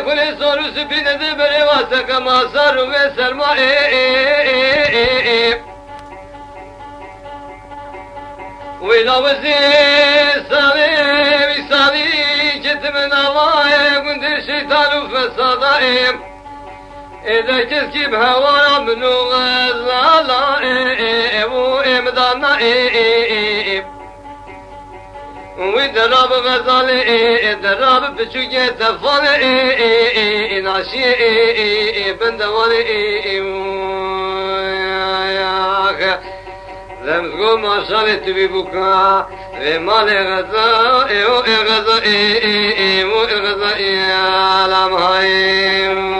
كل صور سبين ذبري واسك ما صار وسر ما وإذا وزي صلي صلي جت من الله كنت الشيطان فصدائم إذا تسكب هوا منو غزالا وإمدانا ويدرب غزالي درب بشوية تفالي ناشي بندوالي ذنبكم ما شالت ببكاء ومال غزاء وغزاء على مهايم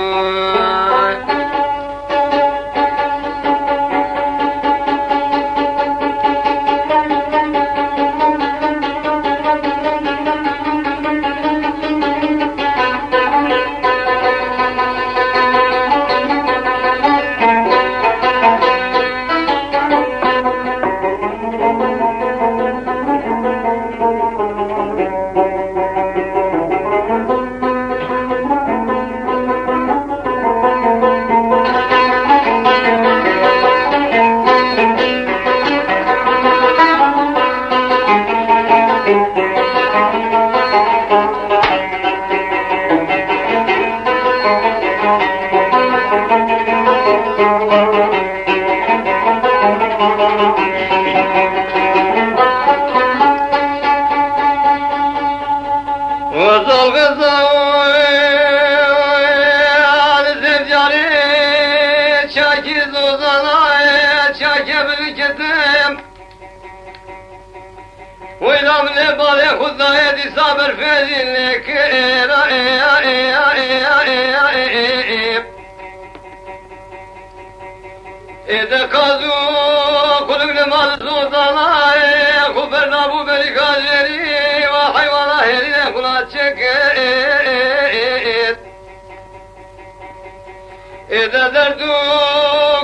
صابر في لك إذا كازو كل ما زودنا خبرنا أبو بركاجري وحيوانا هيرنا كنا تشك إذا دردو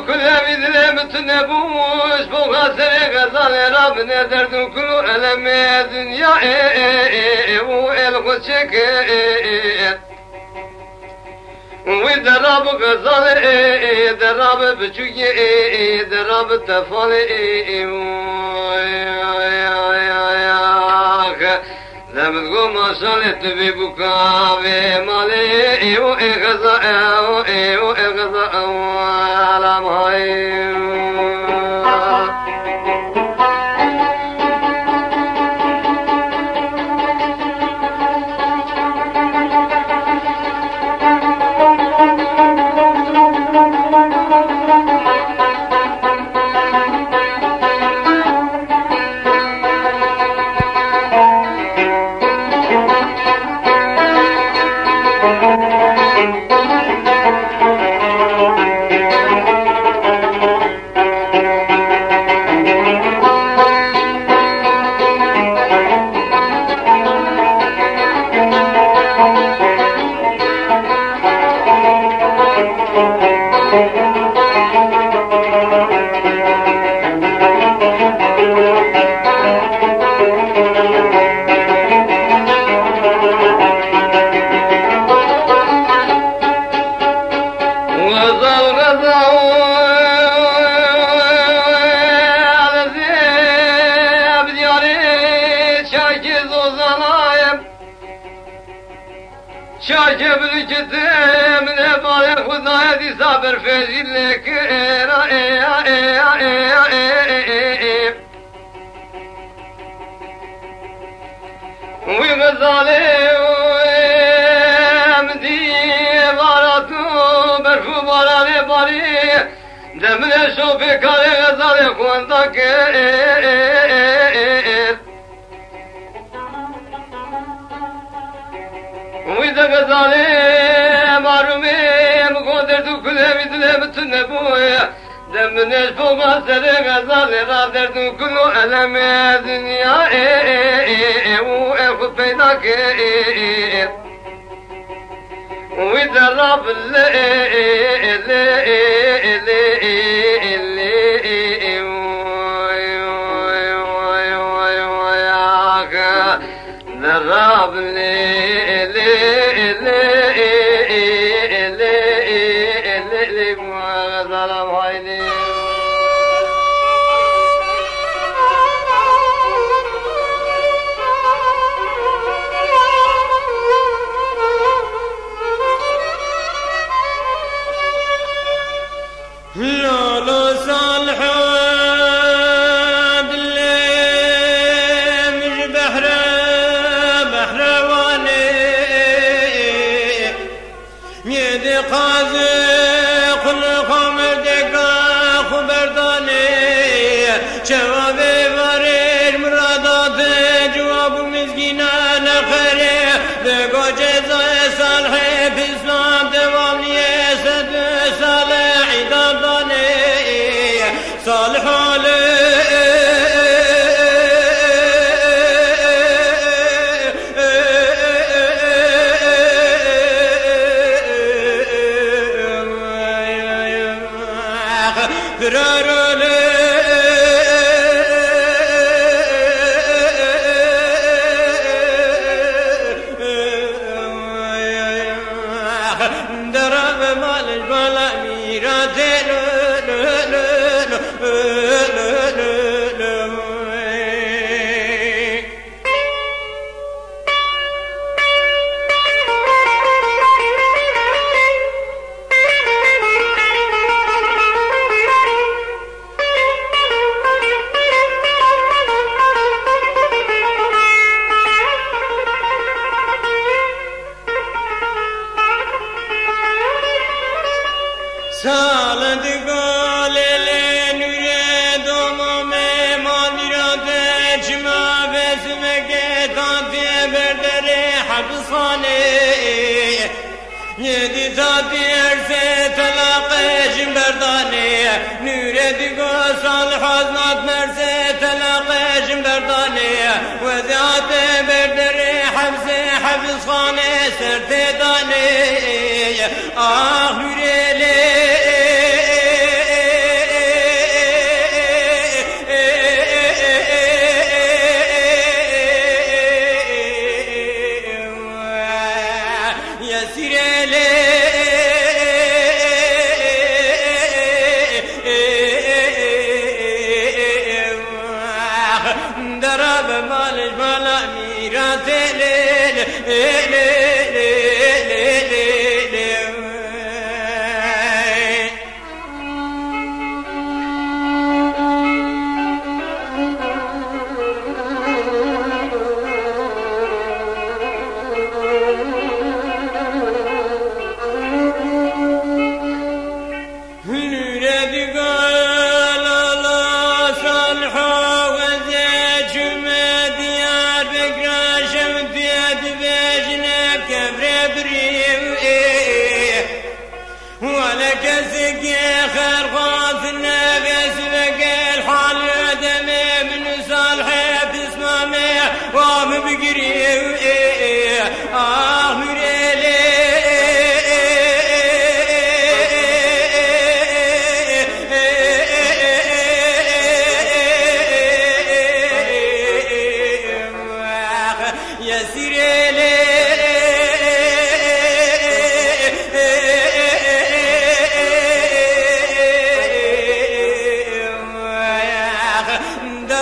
كل مثل متنبوش بوغا سري غزال ربنا دردو كل ألم الدنيا والخشك ودرب غزال درب بشوية درب تفالي لم تقوم صلت ببكاء مالي وإغزاء على مهيم شاجب الجدام نبالي خذنا هذه صابر في لك وغزالي ومدي باراتو برفو بارالي باري دمنا شوفي كاري غزالي خوندك وإذا غزالي معرومي مقدر كل مثل مثل بويا دمنش فوق سر غزالي رادر كل ألم دنيا وأخذ بينك وإذا رب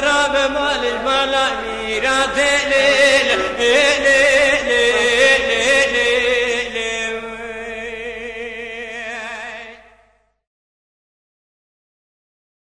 درب مال الملا ميرات ليل